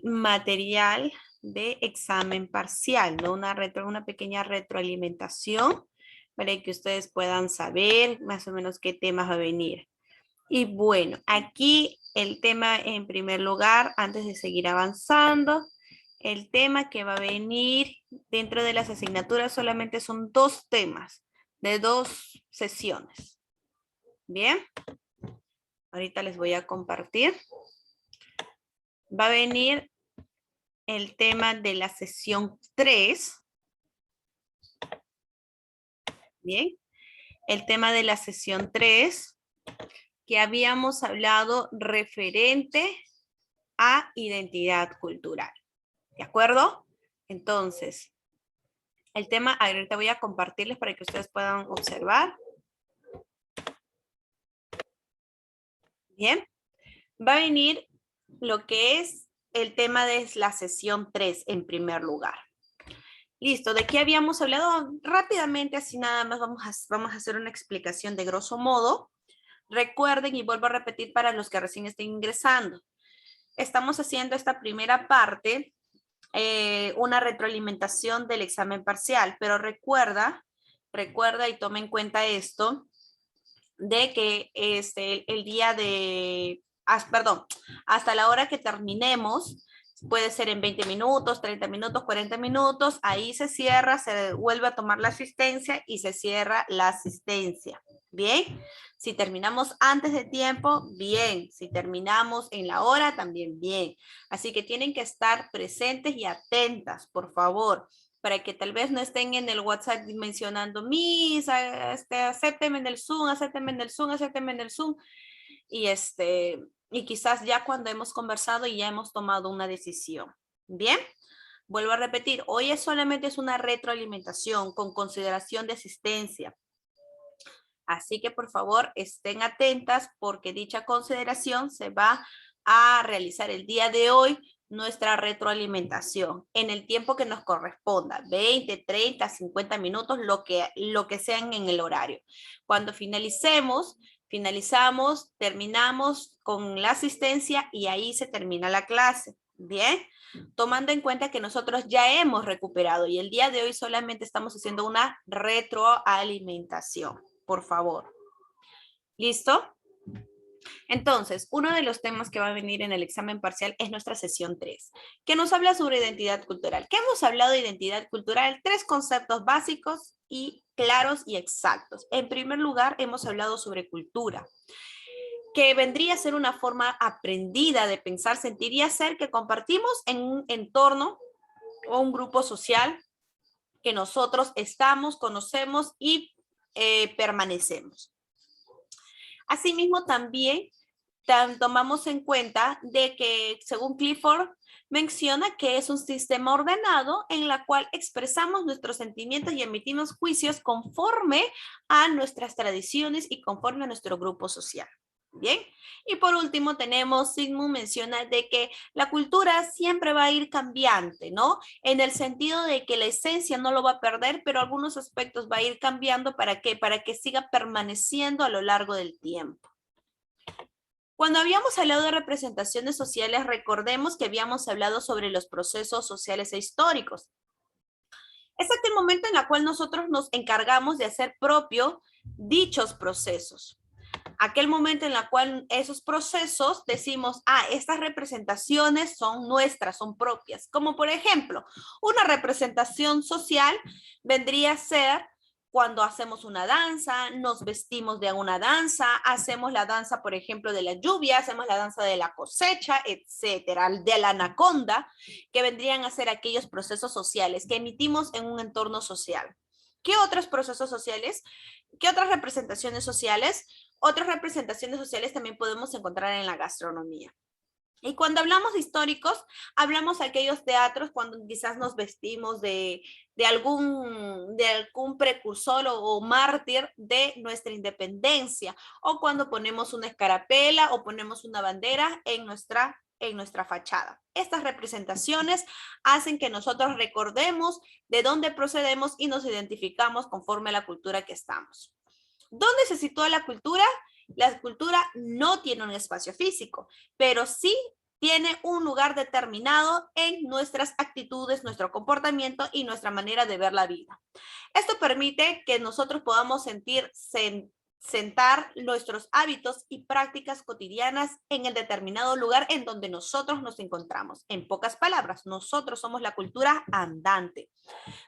material de examen parcial, ¿no? Una pequeña retroalimentación para que ustedes puedan saber más o menos qué temas va a venir. Y bueno, aquí el tema en primer lugar, antes de seguir avanzando, el tema que va a venir dentro de las asignaturas solamente son 2 temas de 2 sesiones. Bien, ahorita les voy a compartir. Va a venir el tema de la sesión 3. Bien, el tema de la sesión 3 que habíamos hablado referente a identidad cultural. ¿De acuerdo? Entonces, el tema, ahorita voy a compartirles para que ustedes puedan observar. Bien, va a venir lo que es el tema de la sesión 3 en primer lugar. Listo, ¿de qué habíamos hablado? Rápidamente, así nada más vamos a hacer una explicación de grosso modo. Recuerden, y vuelvo a repetir para los que recién estén ingresando, estamos haciendo esta primera parte, una retroalimentación del examen parcial, pero recuerda y toma en cuenta esto, de que el día de, perdón, hasta la hora que terminemos, puede ser en 20 minutos, 30 minutos, 40 minutos, ahí se cierra, se vuelve a tomar la asistencia y se cierra la asistencia. Bien, si terminamos antes de tiempo, bien. Si terminamos en la hora, también bien. Así que tienen que estar presentes y atentas, por favor, para que tal vez no estén en el WhatsApp mencionando, Miss, acéptenme en el Zoom, acéptenme en el Zoom, acéptenme en el Zoom. Y quizás ya cuando hemos conversado y ya hemos tomado una decisión. Bien, vuelvo a repetir, hoy solamente es una retroalimentación con consideración de asistencia. Así que por favor estén atentas porque dicha consideración se va a realizar el día de hoy, nuestra retroalimentación en el tiempo que nos corresponda, 20, 30, 50 minutos, lo que sean en el horario. Cuando finalizamos, terminamos con la asistencia y ahí se termina la clase. Bien, tomando en cuenta que nosotros ya hemos recuperado y el día de hoy solamente estamos haciendo una retroalimentación. Por favor. ¿Listo? Entonces, uno de los temas que va a venir en el examen parcial es nuestra sesión 3, que nos habla sobre identidad cultural. ¿Qué hemos hablado de identidad cultural? 3 conceptos básicos y claros y exactos. En primer lugar, hemos hablado sobre cultura, que vendría a ser una forma aprendida de pensar, sentir y hacer que compartimos en un entorno o un grupo social que nosotros estamos, conocemos y permanecemos. Asimismo, también tomamos en cuenta de que, según Clifford, menciona que es un sistema ordenado en la cual expresamos nuestros sentimientos y emitimos juicios conforme a nuestras tradiciones y conforme a nuestro grupo social. Bien, y por último tenemos, Sigmund menciona de que la cultura siempre va a ir cambiante, ¿no? En el sentido de que la esencia no lo va a perder, pero algunos aspectos va a ir cambiando. ¿Para qué? Para que siga permaneciendo a lo largo del tiempo. Cuando habíamos hablado de representaciones sociales, recordemos que habíamos hablado sobre los procesos sociales e históricos. Es aquel momento en el cual nosotros nos encargamos de hacer propio dichos procesos. Aquel momento en el cual esos procesos decimos, estas representaciones son nuestras, son propias. Como por ejemplo, una representación social vendría a ser cuando hacemos una danza, nos vestimos de una danza, hacemos la danza, por ejemplo, de la lluvia, hacemos la danza de la cosecha, etcétera, de la anaconda, que vendrían a ser aquellos procesos sociales que emitimos en un entorno social. ¿Qué otros procesos sociales? ¿Qué otras representaciones sociales? Otras representaciones sociales también podemos encontrar en la gastronomía. Y cuando hablamos de históricos, hablamos de aquellos teatros cuando quizás nos vestimos de algún precursor o mártir de nuestra independencia, o cuando ponemos una escarapela o ponemos una bandera en nuestra fachada. Estas representaciones hacen que nosotros recordemos de dónde procedemos y nos identificamos conforme a la cultura que estamos. ¿Dónde se sitúa la cultura? La cultura no tiene un espacio físico, pero sí tiene un lugar determinado en nuestras actitudes, nuestro comportamiento y nuestra manera de ver la vida. Esto permite que nosotros podamos sentar nuestros hábitos y prácticas cotidianas en el determinado lugar en donde nosotros nos encontramos. En pocas palabras, nosotros somos la cultura andante,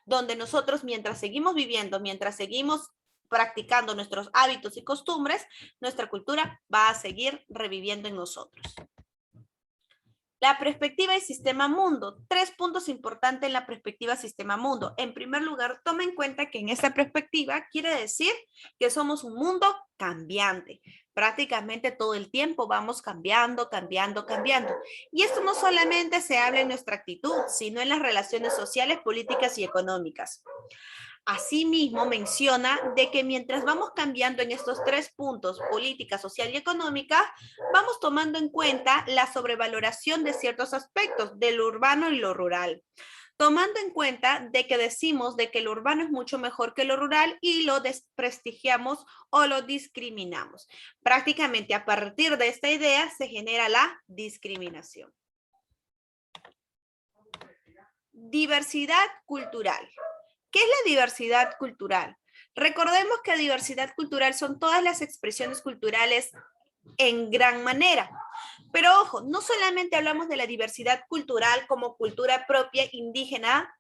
donde nosotros mientras seguimos viviendo, mientras seguimos practicando nuestros hábitos y costumbres, nuestra cultura va a seguir reviviendo en nosotros. La perspectiva y sistema mundo. 3 puntos importantes en la perspectiva sistema mundo. En primer lugar, toma en cuenta que en esta perspectiva quiere decir que somos un mundo cambiante. Prácticamente todo el tiempo vamos cambiando, cambiando, cambiando. Y esto no solamente se habla en nuestra actitud, sino en las relaciones sociales, políticas y económicas. Asimismo, menciona de que mientras vamos cambiando en estos 3 puntos, política, social y económica, vamos tomando en cuenta la sobrevaloración de ciertos aspectos de lo urbano y lo rural. Tomando en cuenta de que decimos de que lo urbano es mucho mejor que lo rural y lo desprestigiamos o lo discriminamos. Prácticamente a partir de esta idea se genera la discriminación. Diversidad cultural. ¿Qué es la diversidad cultural? Recordemos que diversidad cultural son todas las expresiones culturales en gran manera. Pero ojo, no solamente hablamos de la diversidad cultural como cultura propia indígena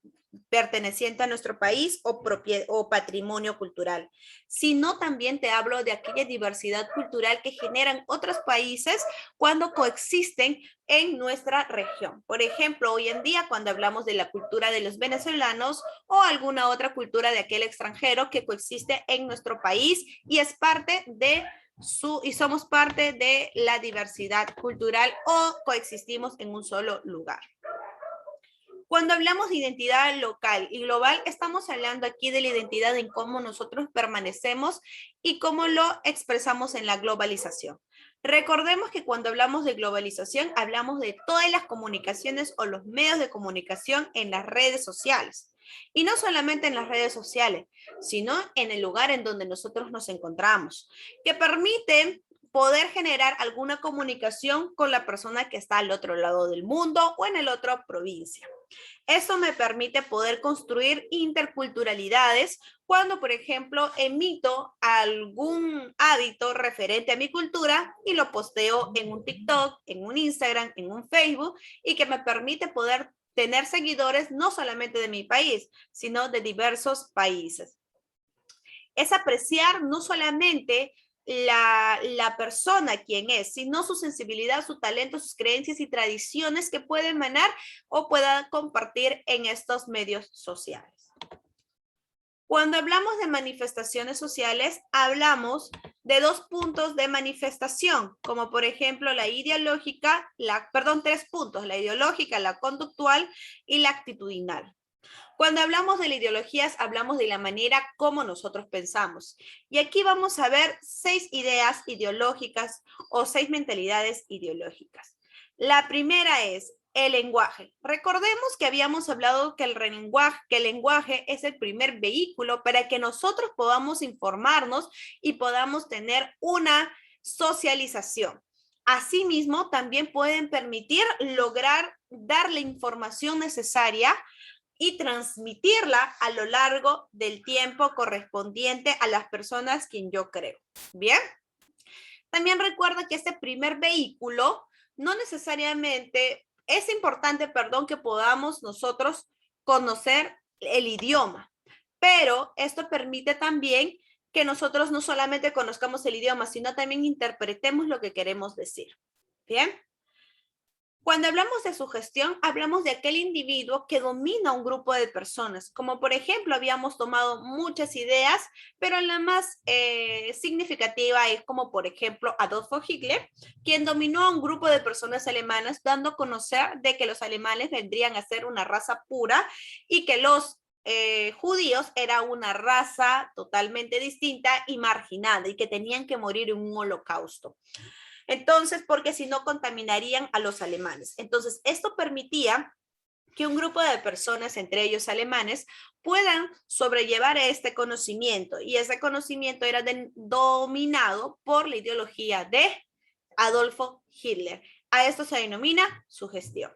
perteneciente a nuestro país o patrimonio cultural, sino también te hablo de aquella diversidad cultural que generan otros países cuando coexisten en nuestra región. Por ejemplo, hoy en día cuando hablamos de la cultura de los venezolanos o alguna otra cultura de aquel extranjero que coexiste en nuestro país y es parte de y somos parte de la diversidad cultural o coexistimos en un solo lugar. Cuando hablamos de identidad local y global, estamos hablando aquí de la identidad en cómo nosotros permanecemos y cómo lo expresamos en la globalización. Recordemos que cuando hablamos de globalización, hablamos de todas las comunicaciones o los medios de comunicación en las redes sociales. Y no solamente en las redes sociales, sino en el lugar en donde nosotros nos encontramos, que permiten poder generar alguna comunicación con la persona que está al otro lado del mundo o en el otro provincia. Eso me permite poder construir interculturalidades cuando, por ejemplo, emito algún hábito referente a mi cultura y lo posteo en un TikTok, en un Instagram, en un Facebook y que me permite poder tener seguidores no solamente de mi país, sino de diversos países. Es apreciar no solamente la persona quien es, sino su sensibilidad, su talento, sus creencias y tradiciones que puede emanar o pueda compartir en estos medios sociales. Cuando hablamos de manifestaciones sociales, hablamos de 2 puntos de manifestación, como por ejemplo la ideológica, 3 puntos, la ideológica, la conductual y la actitudinal. Cuando hablamos de las ideologías, hablamos de la manera como nosotros pensamos. Y aquí vamos a ver 6 ideas ideológicas o 6 mentalidades ideológicas. La primera es el lenguaje. Recordemos que habíamos hablado que el lenguaje es el primer vehículo para que nosotros podamos informarnos y podamos tener una socialización. Asimismo, también pueden permitir lograr dar la información necesaria y transmitirla a lo largo del tiempo correspondiente a las personas quien yo creo. ¿Bien? También recuerda que este primer vehículo no necesariamente es importante, que podamos nosotros conocer el idioma, pero esto permite también que nosotros no solamente conozcamos el idioma, sino también interpretemos lo que queremos decir. ¿Bien? Cuando hablamos de sugestión, hablamos de aquel individuo que domina un grupo de personas, como por ejemplo habíamos tomado muchas ideas, pero la más significativa es como por ejemplo Adolfo Hitler, quien dominó a un grupo de personas alemanas, dando a conocer de que los alemanes vendrían a ser una raza pura y que los judíos era una raza totalmente distinta y marginada y que tenían que morir en un holocausto. Entonces, porque si no contaminarían a los alemanes. Entonces, esto permitía que un grupo de personas, entre ellos alemanes, puedan sobrellevar este conocimiento. Y ese conocimiento era dominado por la ideología de Adolfo Hitler. A esto se denomina sugestión.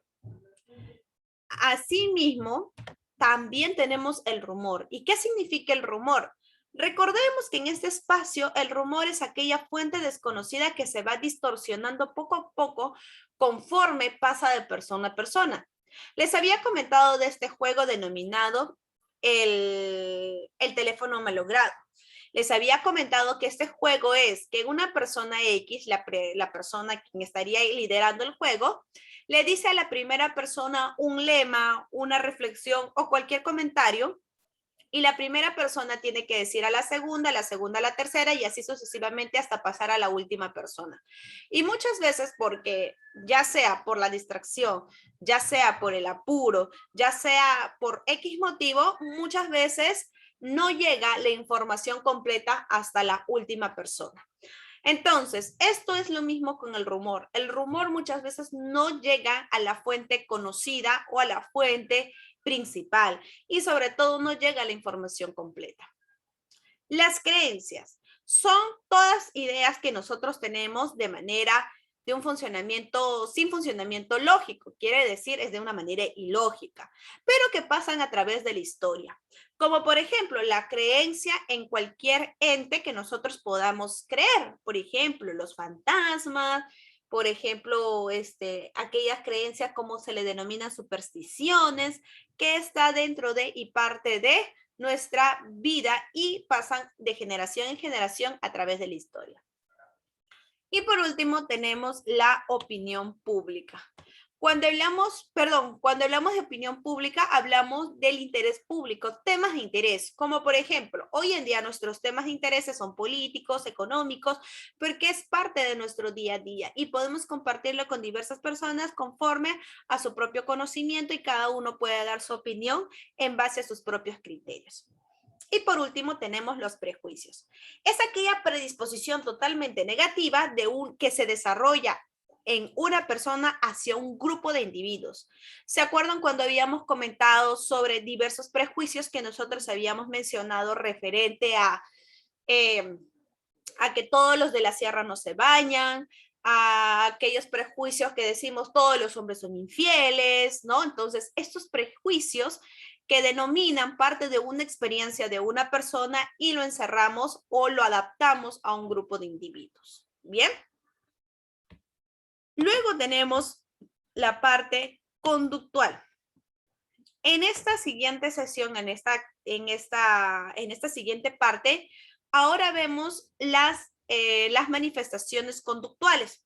Asimismo, también tenemos el rumor. ¿Y qué significa el rumor? Recordemos que en este espacio el rumor es aquella fuente desconocida que se va distorsionando poco a poco conforme pasa de persona a persona. Les había comentado de este juego denominado el teléfono malogrado. Les había comentado que este juego es que una persona X, la persona quien estaría liderando el juego, le dice a la primera persona un lema, una reflexión o cualquier comentario, y la primera persona tiene que decir a la segunda a la tercera y así sucesivamente hasta pasar a la última persona. Y muchas veces porque ya sea por la distracción, ya sea por el apuro, ya sea por X motivo, muchas veces no llega la información completa hasta la última persona. Entonces, esto es lo mismo con el rumor. El rumor muchas veces no llega a la fuente conocida o a la fuente principal y sobre todo no llega a la información completa. Las creencias son todas ideas que nosotros tenemos de manera de un funcionamiento sin funcionamiento lógico, quiere decir es de una manera ilógica, pero que pasan a través de la historia. Como por ejemplo, la creencia en cualquier ente que nosotros podamos creer. Por ejemplo, los fantasmas, por ejemplo, aquellas creencias como se le denominan supersticiones, que está dentro de y parte de nuestra vida y pasan de generación en generación a través de la historia. Y por último tenemos la opinión pública. Cuando hablamos de opinión pública, hablamos del interés público, temas de interés, como por ejemplo, hoy en día nuestros temas de interés son políticos, económicos, porque es parte de nuestro día a día y podemos compartirlo con diversas personas conforme a su propio conocimiento y cada uno puede dar su opinión en base a sus propios criterios. Y por último tenemos los prejuicios. Es aquella predisposición totalmente negativa que se desarrolla en una persona hacia un grupo de individuos. ¿Se acuerdan cuando habíamos comentado sobre diversos prejuicios que nosotros habíamos mencionado referente a que todos los de la sierra no se bañan, a aquellos prejuicios que decimos todos los hombres son infieles, ¿no? Entonces, estos prejuicios que denominan parte de una experiencia de una persona y lo encerramos o lo adaptamos a un grupo de individuos. ¿Bien? Luego tenemos la parte conductual. En esta siguiente sesión, en esta siguiente parte, ahora vemos las manifestaciones conductuales,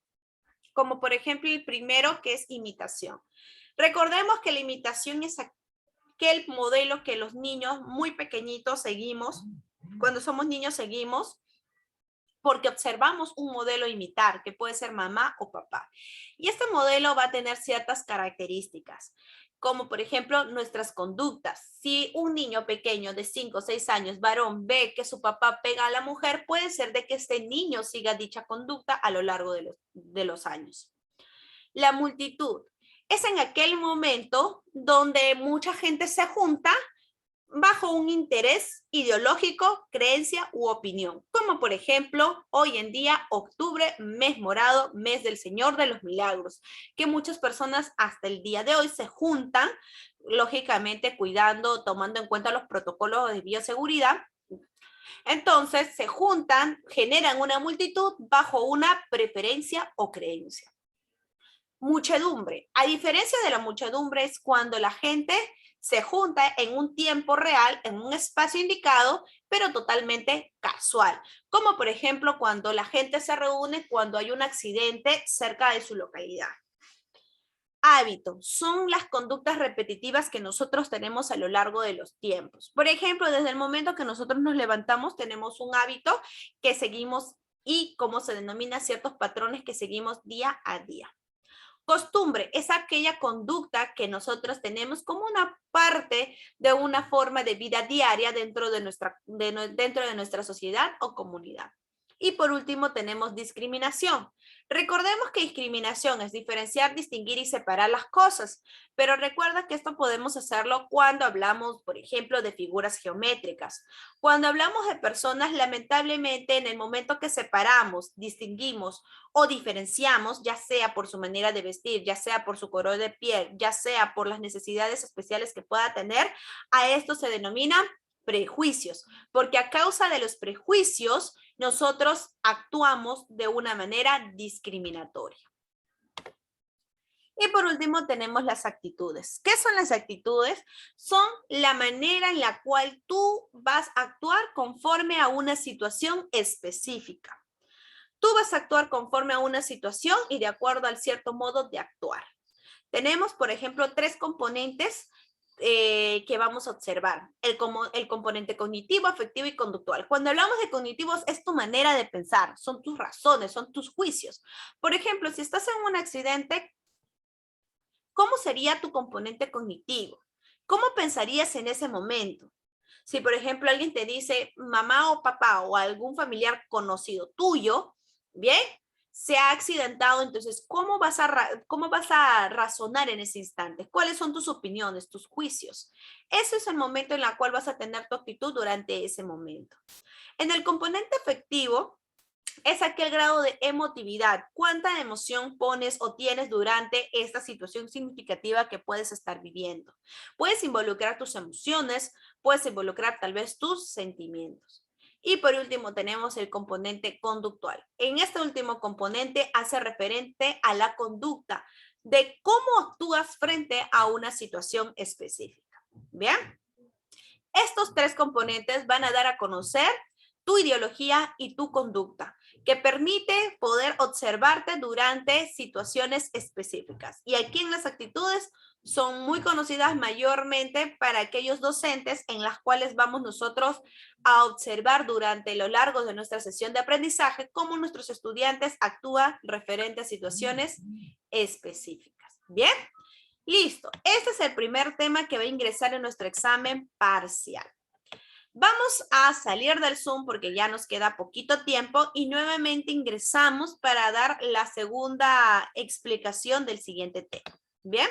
como por ejemplo el primero que es imitación. Recordemos que la imitación es aquel modelo que los niños muy pequeñitos seguimos, cuando somos niños seguimos, porque observamos un modelo a imitar, que puede ser mamá o papá. Y este modelo va a tener ciertas características, como por ejemplo nuestras conductas. Si un niño pequeño de 5 o 6 años, varón, ve que su papá pega a la mujer, puede ser de que este niño siga dicha conducta a lo largo de los años. La multitud es en aquel momento donde mucha gente se junta bajo un interés ideológico, creencia u opinión, como por ejemplo, hoy en día, octubre, mes morado, mes del Señor de los Milagros, que muchas personas hasta el día de hoy se juntan, lógicamente cuidando, tomando en cuenta los protocolos de bioseguridad. Entonces se juntan, generan una multitud bajo una preferencia o creencia. Muchedumbre. A diferencia de la muchedumbre es cuando la gente se junta en un tiempo real, en un espacio indicado, pero totalmente casual. Como por ejemplo cuando la gente se reúne cuando hay un accidente cerca de su localidad. Hábito. Son las conductas repetitivas que nosotros tenemos a lo largo de los tiempos. Por ejemplo, desde el momento que nosotros nos levantamos, tenemos un hábito que seguimos y como se denomina ciertos patrones que seguimos día a día. Costumbre es aquella conducta que nosotros tenemos como una parte de una forma de vida diaria dentro de nuestra sociedad o comunidad. Y por último tenemos discriminación. Recordemos que discriminación es diferenciar, distinguir y separar las cosas, pero recuerda que esto podemos hacerlo cuando hablamos, por ejemplo, de figuras geométricas. Cuando hablamos de personas, lamentablemente, en el momento que separamos, distinguimos o diferenciamos, ya sea por su manera de vestir, ya sea por su color de piel, ya sea por las necesidades especiales que pueda tener, a esto se denomina prejuicios, porque a causa de los prejuicios, nosotros actuamos de una manera discriminatoria. Y por último tenemos las actitudes. ¿Qué son las actitudes? Son la manera en la cual tú vas a actuar conforme a una situación específica. Tú vas a actuar conforme a una situación y de acuerdo al cierto modo de actuar. Tenemos, por ejemplo, 3 componentes que vamos a observar. El componente cognitivo, afectivo y conductual. Cuando hablamos de cognitivos, es tu manera de pensar, son tus razones, son tus juicios. Por ejemplo, si estás en un accidente, ¿cómo sería tu componente cognitivo? ¿Cómo pensarías en ese momento? Si, por ejemplo, alguien te dice mamá o papá o algún familiar conocido tuyo, ¿bien? Se ha accidentado, entonces, ¿cómo vas a razonar en ese instante? ¿Cuáles son tus opiniones, tus juicios? Ese es el momento en el cual vas a tener tu actitud durante ese momento. En el componente afectivo, es aquel grado de emotividad. ¿Cuánta emoción pones o tienes durante esta situación significativa que puedes estar viviendo? Puedes involucrar tus emociones, puedes involucrar tal vez tus sentimientos. Y por último tenemos el componente conductual. En este último componente hace referente a la conducta de cómo actúas frente a una situación específica. ¿Bien? Estos 3 componentes van a dar a conocer tu ideología y tu conducta, que permite poder observarte durante situaciones específicas. Y aquí en las actitudes son muy conocidas mayormente para aquellos docentes en las cuales vamos nosotros a observar durante lo largo de nuestra sesión de aprendizaje cómo nuestros estudiantes actúan referente a situaciones específicas. ¿Bien? Listo. Este es el primer tema que va a ingresar en nuestro examen parcial. Vamos a salir del Zoom porque ya nos queda poquito tiempo y nuevamente ingresamos para dar la segunda explicación del siguiente tema. ¿Bien?